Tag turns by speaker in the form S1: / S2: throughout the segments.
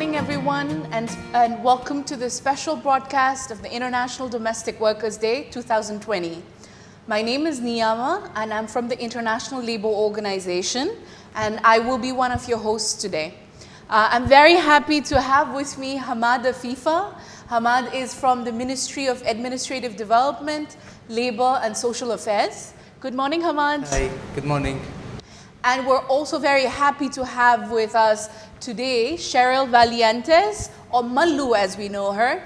S1: morning, everyone, and welcome to this special broadcast of the International Domestic Workers' Day 2020. My name is Niyama, and I'm from the International Labour Organization, and I will be one of your hosts today. I'm very happy to have with me Hamad Afifa. Hamad is from the Ministry of Administrative Development, Labour and Social Affairs. Good morning, Hamad.
S2: Hi, good morning.
S1: And we're also very happy to have with us today Cheryl Valientes, or Mallu as we know her,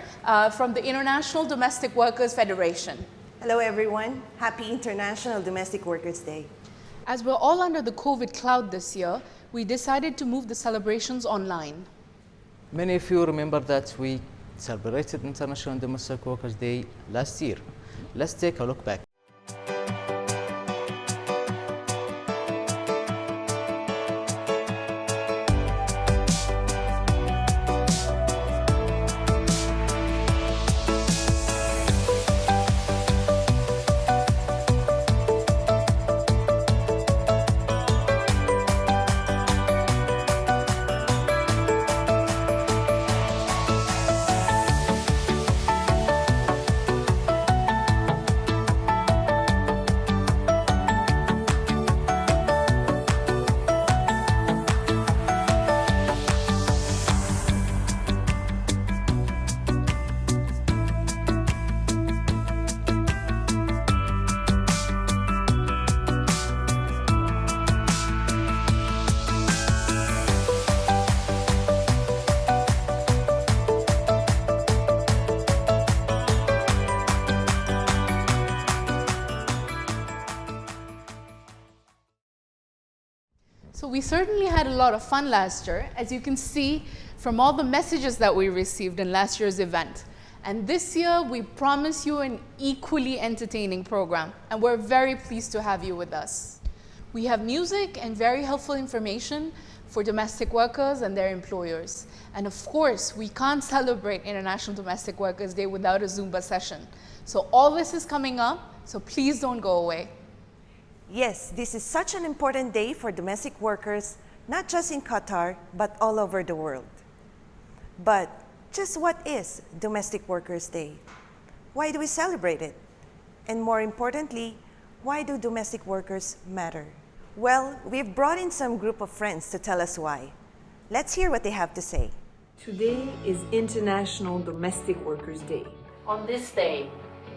S1: from the International Domestic Workers Federation.
S3: Hello everyone, happy International Domestic Workers Day.
S1: As we're all under the COVID cloud this year, we decided to move the celebrations online.
S2: Many of you remember that we celebrated International Domestic Workers Day last year. Let's take a look back.
S1: So we certainly had a lot of fun last year, as you can see from all the messages that we received in last year's event. And this year, we promise you an equally entertaining program, and we're very pleased to have you with us. We have music and very helpful information for domestic workers and their employers. And of course, we can't celebrate International Domestic Workers Day without a Zumba session. So all this is coming up, so please don't go away.
S3: Yes, this is such an important day for domestic workers, not just in Qatar, but all over the world. But just what is Domestic Workers Day? Why do we celebrate it? And more importantly, why do domestic workers matter? Well, we've brought in some group of friends to tell us why. Let's hear what they have to say.
S4: Today is International Domestic Workers Day.
S5: On this day,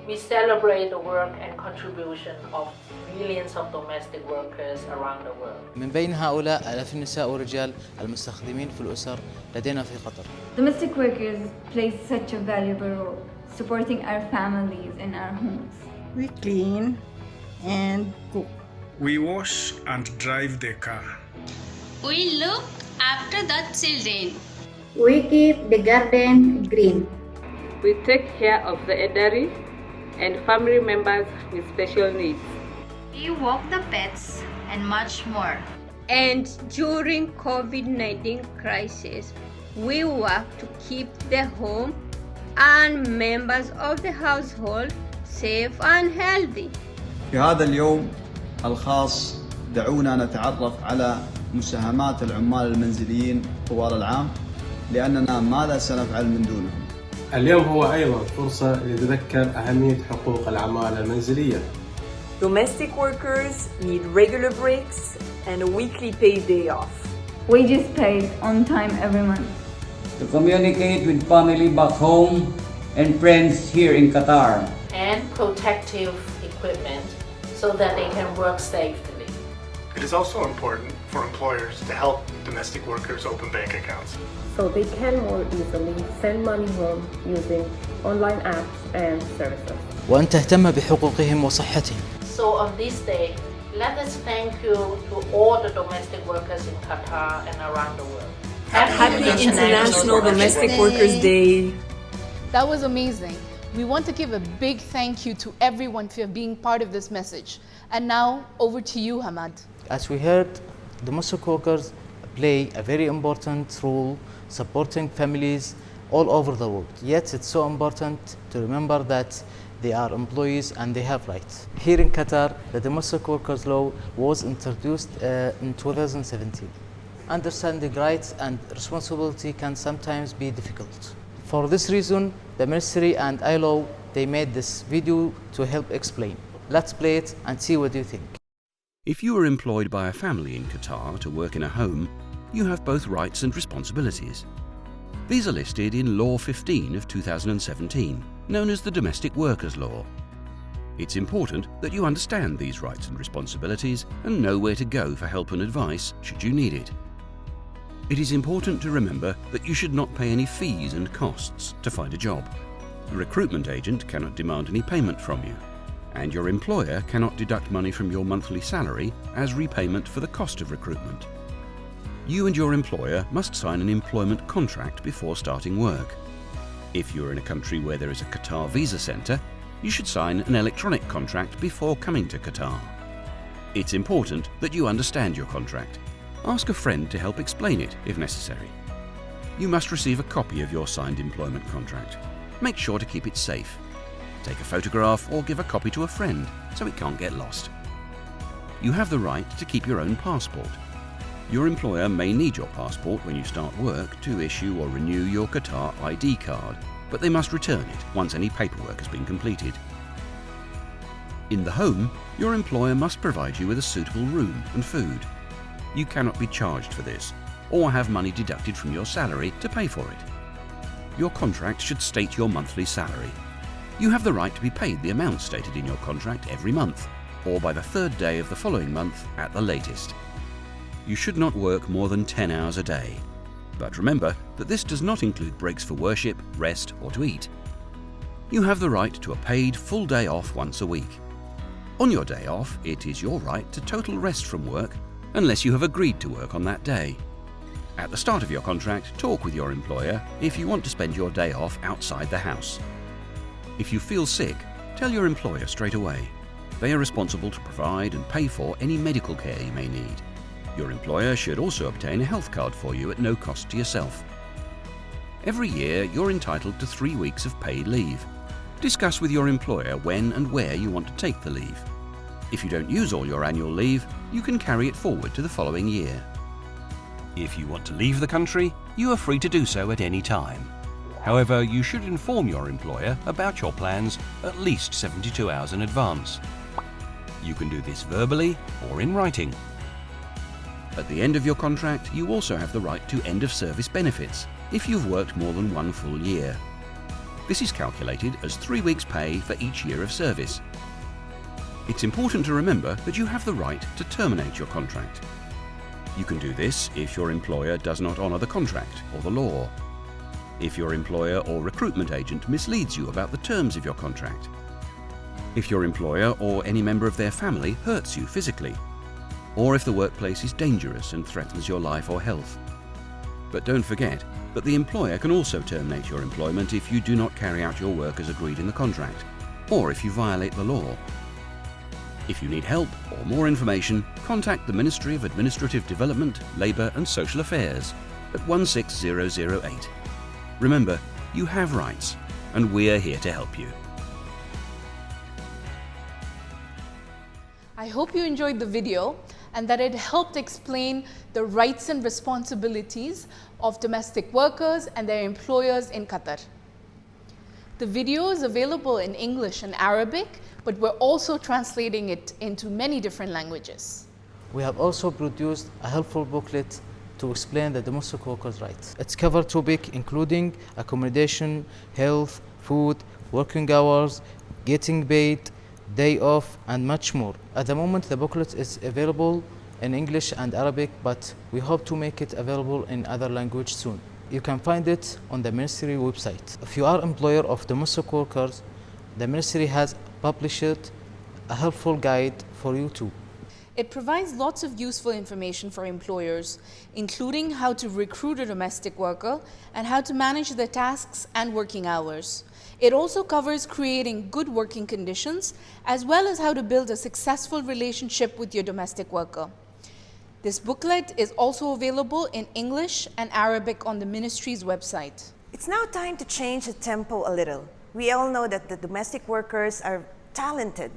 S5: we celebrate the work and contribution of millions of domestic workers around the world.
S2: من بين هؤلاء آلاف النساء والرجال المستخدمين في الأسر لدينا في قطر.
S6: Domestic workers play such a valuable role, supporting our families and our homes.
S7: We clean and cook.
S8: We wash and drive the car.
S9: We look after the children.
S10: We keep the garden green.
S11: We take care of the elderly and family members with special needs.
S9: We walk the pets and much more.
S12: And during COVID-19 crisis, we work to keep the home and members of the household safe and healthy.
S13: في هذا اليوم الخاص دعونا نتعرف على مساهمات العمال المنزليين طوال العام لأننا ماذا سنفعل من دونهم.
S14: اليوم هو أيضا فرصة لنتذكر أهمية حقوق العمالة المنزلية.
S4: Domestic workers need regular breaks and a weekly paid day off.
S6: Wages paid on time every month.
S15: To communicate with family back home and friends here in Qatar.
S5: And protective equipment so that they can work safely.
S8: It is also important for employers to help domestic workers open bank accounts,
S11: So they can more easily send money home using online apps and services.
S2: وأن تهتم بحقوقهم وصحتهم.
S5: So on this day, let us thank you to all the domestic workers in Qatar and around the world.
S4: Happy International Domestic Workers Day.
S1: That was amazing. We want to give a big thank you to everyone for being part of this message. And now, over to you, Hamad.
S2: As we heard, domestic workers play a very important role supporting families all over the world. Yet it's so important to remember that they are employees and they have rights. Here in Qatar, the domestic workers law was introduced in 2017. understanding rights and responsibility can sometimes be difficult. For this reason, the Ministry and ILO, they made this video to help explain. Let's play it and see what you think.
S16: If you are employed by a family in Qatar to work in a home, you have both rights and responsibilities. These are listed in Law 15 of 2017, known as the Domestic Workers Law. It's important that you understand these rights and responsibilities and know where to go for help and advice should you need it. It is important to remember that you should not pay any fees and costs to find a job. A recruitment agent cannot demand any payment from you, and your employer cannot deduct money from your monthly salary as repayment for the cost of recruitment. You and your employer must sign an employment contract before starting work. If you're in a country where there is a Qatar visa centre, you should sign an electronic contract before coming to Qatar. It's important that you understand your contract. Ask a friend to help explain it if necessary. You must receive a copy of your signed employment contract. Make sure to keep it safe. Take a photograph or give a copy to a friend so it can't get lost. You have the right to keep your own passport. Your employer may need your passport when you start work to issue or renew your Qatar ID card, but they must return it once any paperwork has been completed. In the home, your employer must provide you with a suitable room and food. You cannot be charged for this or have money deducted from your salary to pay for it. Your contract should state your monthly salary. You have the right to be paid the amount stated in your contract every month, or by the third day of the following month at the latest. You should not work more than 10 hours a day. But remember that this does not include breaks for worship, rest, or to eat. You have the right to a paid full day off once a week. On your day off, it is your right to total rest from work unless you have agreed to work on that day. At the start of your contract, talk with your employer if you want to spend your day off outside the house. If you feel sick, tell your employer straight away. They are responsible to provide and pay for any medical care you may need. Your employer should also obtain a health card for you at no cost to yourself. Every year, you're entitled to 3 weeks of paid leave. Discuss with your employer when and where you want to take the leave. If you don't use all your annual leave, you can carry it forward to the following year. If you want to leave the country, you are free to do so at any time. However, you should inform your employer about your plans at least 72 hours in advance. You can do this verbally or in writing. At the end of your contract, you also have the right to end-of-service benefits if you've worked more than 1 full year. This is calculated as 3 weeks' pay for each year of service. It's important to remember that you have the right to terminate your contract. You can do this if your employer does not honour the contract or the law, if your employer or recruitment agent misleads you about the terms of your contract, if your employer or any member of their family hurts you physically, or if the workplace is dangerous and threatens your life or health. But don't forget that the employer can also terminate your employment if you do not carry out your work as agreed in the contract, or if you violate the law. If you need help or more information, contact the Ministry of Administrative Development, Labour and Social Affairs at 16008. Remember, you have rights, and we're here to help you.
S1: I hope you enjoyed the video and that it helped explain the rights and responsibilities of domestic workers and their employers in Qatar. The video is available in English and Arabic, but we're also translating it into many different languages.
S2: We have also produced a helpful booklet to explain the domestic workers' rights. It's covered topics including accommodation, health, food, working hours, getting paid, day off, and much more. At the moment, the booklet is available in English and Arabic, but we hope to make it available in other languages soon. You can find it on the Ministry website. If you are an employer of domestic workers, the Ministry has published a helpful guide for you too.
S1: It provides lots of useful information for employers, including how to recruit a domestic worker and how to manage their tasks and working hours. It also covers creating good working conditions, as well as how to build a successful relationship with your domestic worker. This booklet is also available in English and Arabic on the Ministry's website.
S3: It's now time to change the tempo a little. We all know that the domestic workers are talented,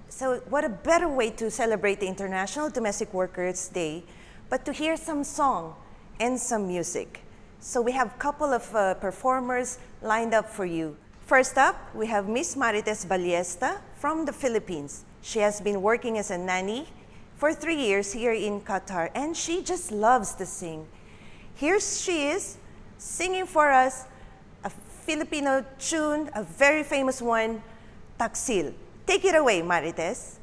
S3: So what a better way to celebrate the International Domestic Workers Day but to hear some song and some music. So we have a couple of performers lined up for you. First up, we have Miss Marites Ballesta from the Philippines. She has been working as a nanny for 3 years here in Qatar, and she just loves to sing. Here she is, singing for us a Filipino tune, a very famous one, Taksil. Take it away, Marites.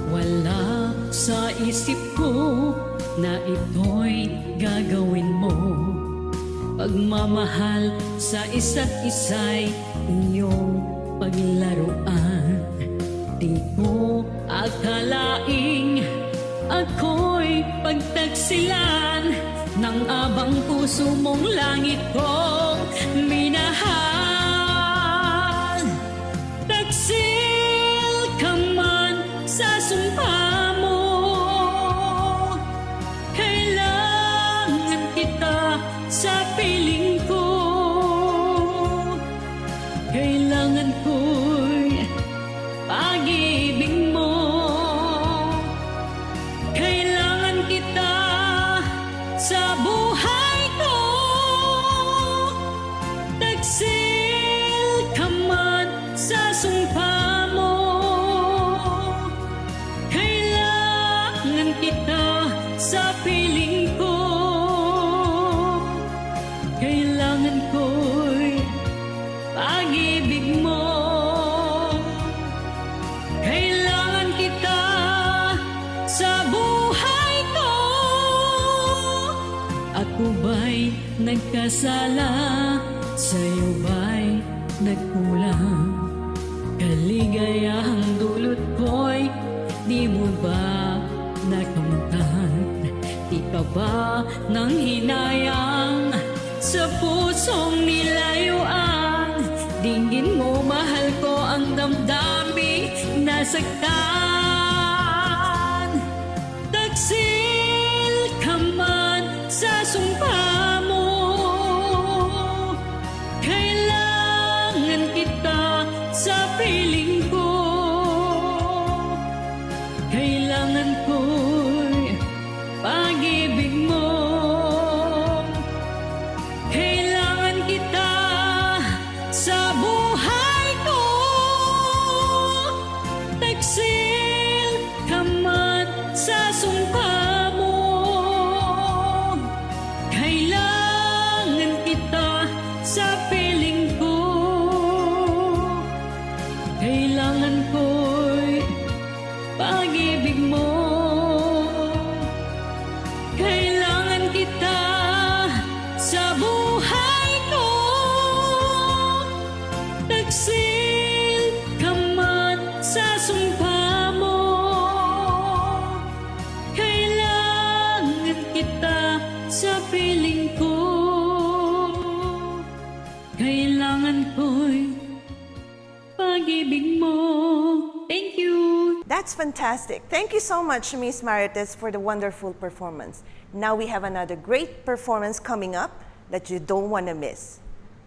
S17: Wala sa isip ko na ito'y gagawin mo. Pagmamahal sa isa't isa'y iyong paglaruan. Di ko akalaing ako'y pagtaksilan ng abang puso mong langit kong minahal. Taksil ka man sa sumpa mo, kailangan kita sa piling ko. Kailangan ko'y pag-ibig mo. Kailangan kita sa buhay ko. Taksil ka man sa sumpa mo, kailangan kita sa piling ko. Kailangan ko'y pag-ibig mo. Kailangan kita sa buhay ko. Ako ba'y nagkasala? Sa'yo ba'y nagkulang? Kaligayahang dulot ko'y di mo ba nakamtan? Di ka ba nang hinayang sa pusong nilayuan? Dinggin mo, mahal ko, ang damdaming nasaktan. Taksil ka man sa sumpa mo, kailangan kita sa piling ko. Kailangan ko'y pag-ibig mo. Kailangan kita sa buhay ko. Taksil ka man sa sumpa mo, kailangan kita sa piling ko. Kailangan ko'y pag-ibig mo. Kailangan kita sa buhay ko. Taksil ka man sa sumpa mo, kailangan kita sa piling ko. Kailangan ko'y pag-ibig mo. Thank you.
S3: That's fantastic. Thank you so much, Miss Marites, for the wonderful performance. Now we have another great performance coming up that you don't want to miss.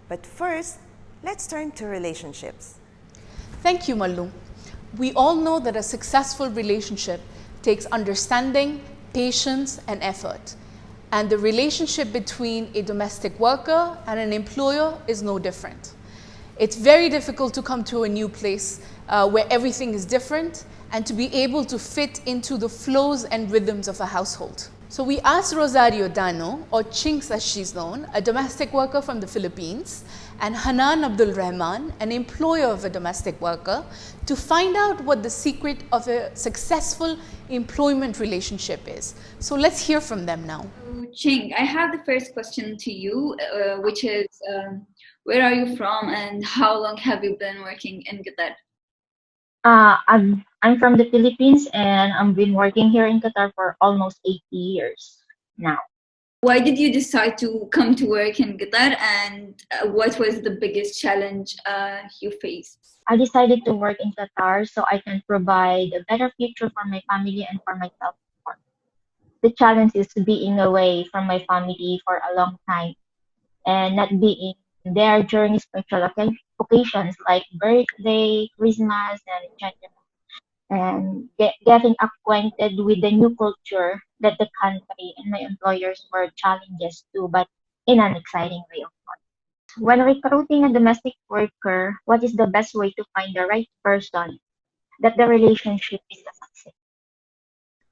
S3: But first, let's turn to relationships.
S1: Thank you, Mallu. We all know that a successful relationship takes understanding, patience, and effort. And the relationship between a domestic worker and an employer is no different. It's very difficult to come to a new place where everything is different and to be able to fit into the flows and rhythms of a household. So we asked Rosario Dano, or Chinks as she's known, a domestic worker from the Philippines, and Hanan Abdul Rahman, an employer of a domestic worker, to find out what the secret of a successful employment relationship is. So let's hear from them now.
S6: Ching, I have the first question to you, which is, where are you from and how long have you been working in Qatar?
S10: I'm from the Philippines and I've been working here in Qatar for almost 80 years now.
S6: Why did you decide to come to work in Qatar, and what was the biggest challenge you faced?
S10: I decided to work in Qatar so I can provide a better future for my family and for myself. The challenge is being away from my family for a long time and not being there during special occasions like birthday, Christmas, and etc. And getting acquainted with the new culture that the country and my employers were challenges too, but in an exciting way, of course. When recruiting a domestic worker, what is the best way to find the right person that the relationship is a success?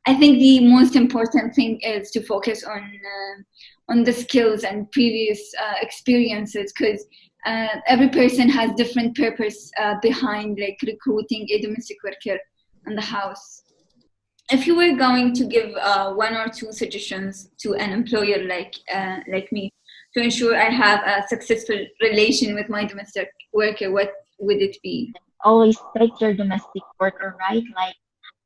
S6: I think the most important thing is to focus on the skills and previous experiences, because every person has different purpose behind like recruiting a domestic worker in the house. If you were going to give one or two suggestions to an employer like me to ensure I have a successful relation with my domestic worker, what would it be?
S10: Always treat your domestic worker right, like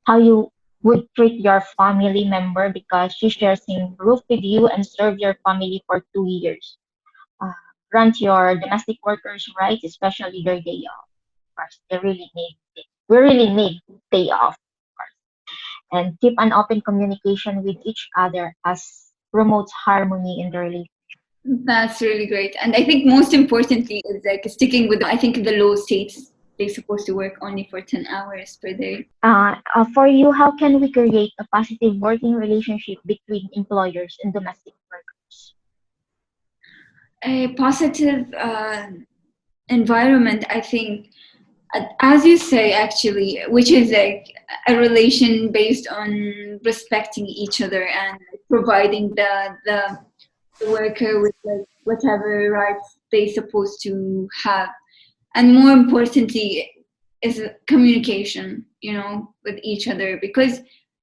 S10: how you would treat your family member because she shares same roof with you and serve your family for 2 years. Uh, Grant your domestic workers rights, especially their day off. Of course, they really need it. We really need day off, of course. And keep an open communication with each other as promotes harmony in the relationship.
S6: That's really great. And I think most importantly is like sticking with, I think the law states they're supposed to work only for 10 hours per day.
S10: For you, how can we create a positive working relationship between employers and domestic workers?
S6: A positive environment, I think, as you say, actually, which is like a relation based on respecting each other and providing the worker with like whatever rights they're supposed to have. And more importantly is communication, with each other, because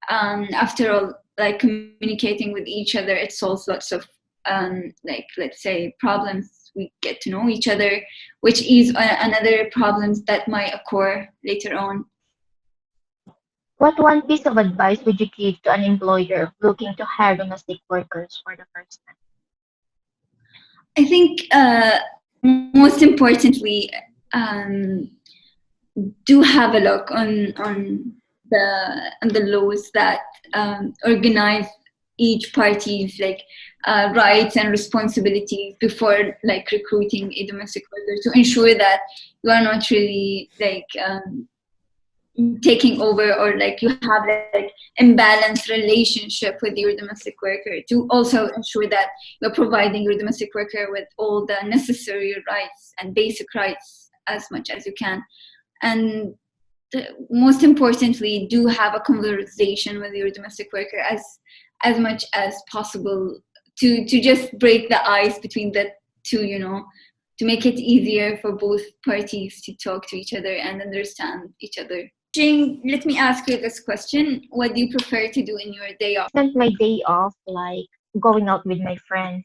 S6: after all, like communicating with each other, it solves lots of like, let's say, problems. We get to know each other, which is another problems that might occur later on.
S10: What one piece of advice would you give to an employer looking to hire domestic workers for the first time?
S6: I think most importantly, do have a look on the laws that organize each party's like rights and responsibilities before like recruiting a domestic worker, to ensure that you are not really like taking over, or like you have like imbalanced relationship with your domestic worker, to also ensure that you're providing your domestic worker with all the necessary rights and basic rights as much as you can. And most importantly, do have a conversation with your domestic worker as much as possible, to just break the ice between the two, to make it easier for both parties to talk to each other and understand each other. Jing, let me ask you this question. What do you prefer to do in your day off?
S10: Spend my day off like going out with my friends,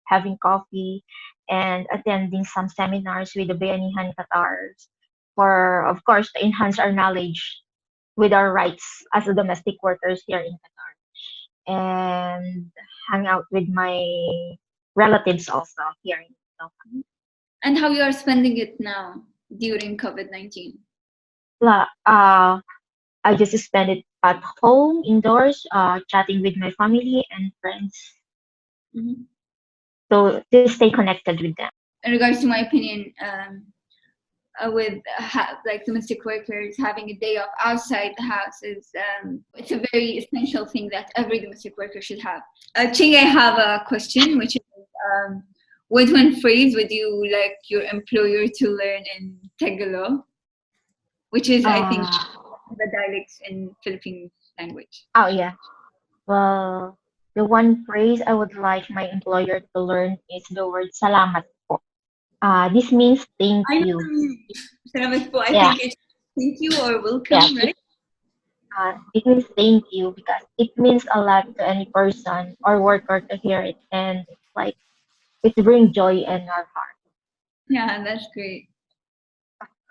S10: having coffee, and attending some seminars with the Bayanihan Qatars for, of course, to enhance our knowledge with our rights as a domestic workers here in Qatar, and hang out with my relatives also here in Qatar.
S6: And how you are spending it now during COVID-19?
S10: I just spend it at home, indoors, chatting with my family and friends.
S6: Mm-hmm.
S10: So to stay connected with them.
S6: In regards to my opinion, with like domestic workers having a day off outside the house is it's a very essential thing that every domestic worker should have. Ching, I have a question, which is what one phrase would you like your employer to learn in Tagalog, which is I think the dialects in Philippine language?
S10: Oh yeah. Well, the one phrase I would like my employer to learn is the word salamat po. This means thank you.
S6: Salamat po. I think it's thank you or welcome, right?
S10: It means thank you because it means a lot to any person or worker to hear it, and like it brings joy in our heart.
S6: Yeah, that's great.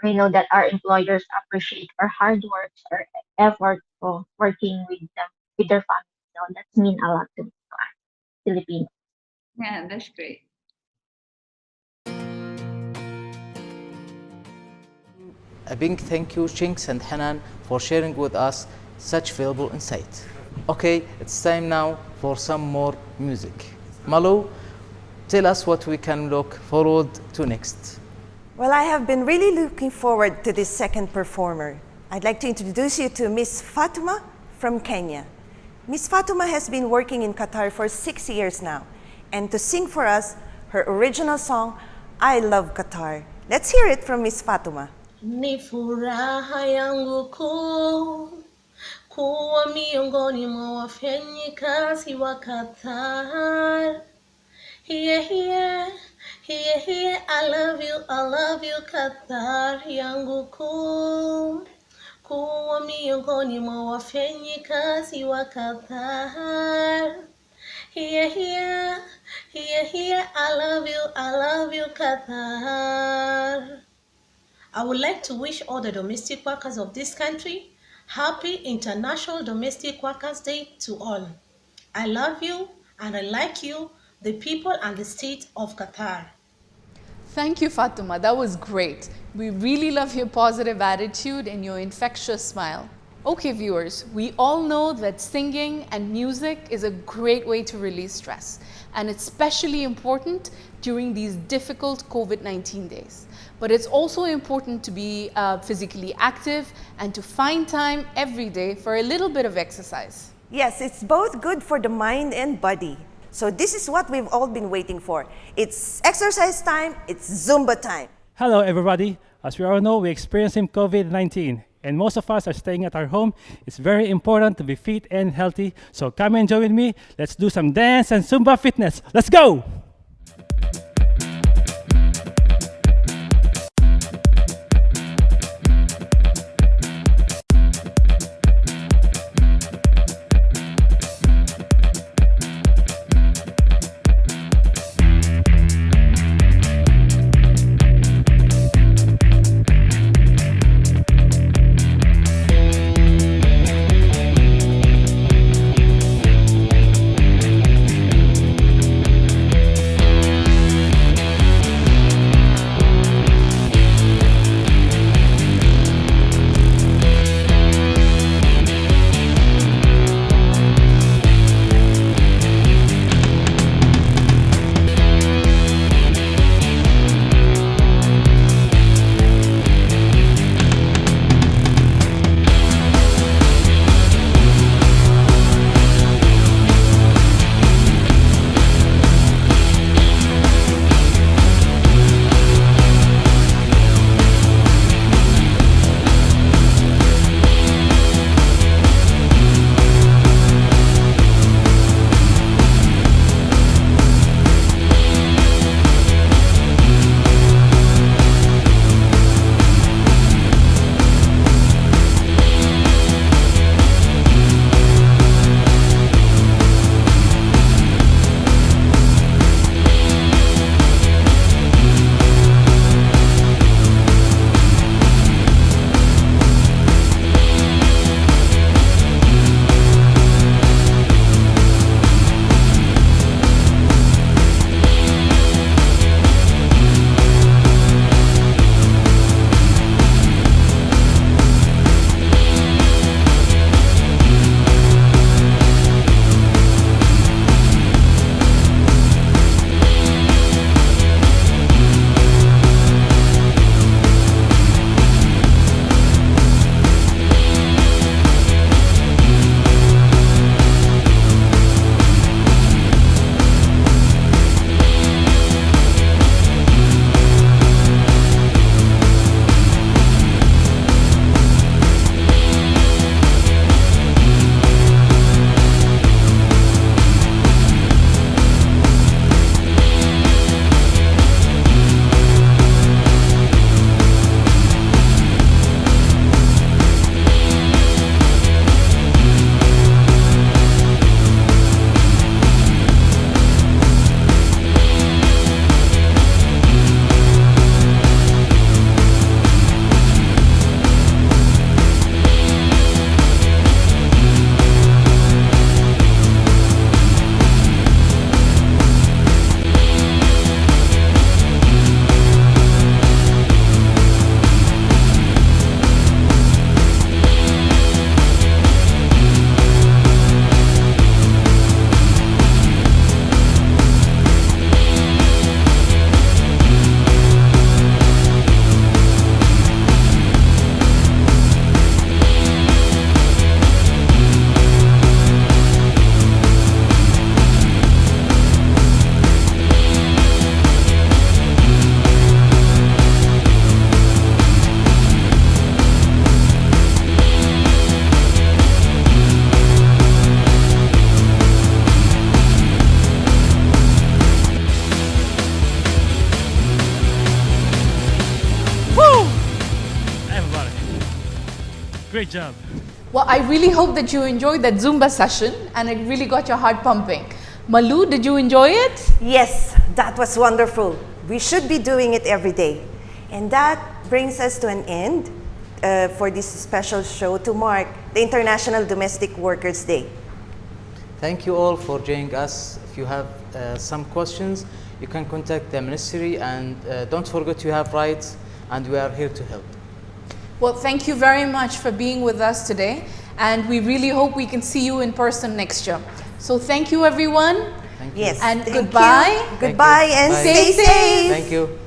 S10: We know that our employers appreciate our hard work, our effort for working with them, with their family. So that means a lot to us Filipinos.
S6: Yeah, that's great.
S2: A big thank you, Chinks and Hanan, for sharing with us such valuable insight. Okay, it's time now for some more music. Malu, tell us what we can look forward to next.
S3: Well, I have been really looking forward to this second performer. I'd like to introduce you to Miss Fatima from Kenya. Miss Fatima has been working in Qatar for 6 years now, and to sing for us her original song, I Love Qatar. Let's hear it from Miss Fatima.
S18: Ni furaha yangu kuu kuwa miongoni mwa wafanyikazi wa Qatar. Yeah, I love you Qatar yangu kuu kuwa miongoni mwa wafanyikazi wa Qatar. Yeah, I love you Qatar. I would like to wish all the domestic workers of this country happy International Domestic Workers Day to all. I love you and I like you, the people and the state of Qatar.
S1: Thank you, Fatima. That was great. We really love your positive attitude and your infectious smile. Okay, viewers, we all know that singing and music is a great way to release stress, and it's especially important during these difficult COVID-19 days. But it's also important to be physically active and to find time every day for a little bit of exercise.
S3: Yes, it's both good for the mind and body. So this is what we've all been waiting for. It's exercise time, it's Zumba time.
S19: Hello everybody. As we all know, we're experiencing COVID-19 and most of us are staying at our home. It's very important to be fit and healthy. So come and join with me. Let's do some dance and Zumba fitness. Let's go! Great job.
S1: Well, I really hope that you enjoyed that Zumba session and it really got your heart pumping. Malu, did you enjoy it?
S3: Yes, that was wonderful. We should be doing it every day. And that brings us to an end for this special show to mark the International Domestic Workers Day.
S2: Thank you all for joining us. If you have some questions, you can contact the ministry, and don't forget you have rights, and we are here to help.
S1: Well, thank you very much for being with us today, and we really hope we can see you in person next year. So thank you, everyone.
S2: Thank you.
S3: Yes.
S1: And
S3: thank
S1: goodbye.
S3: you. Goodbye, and
S2: Bye.
S3: stay safe.
S2: Thank you.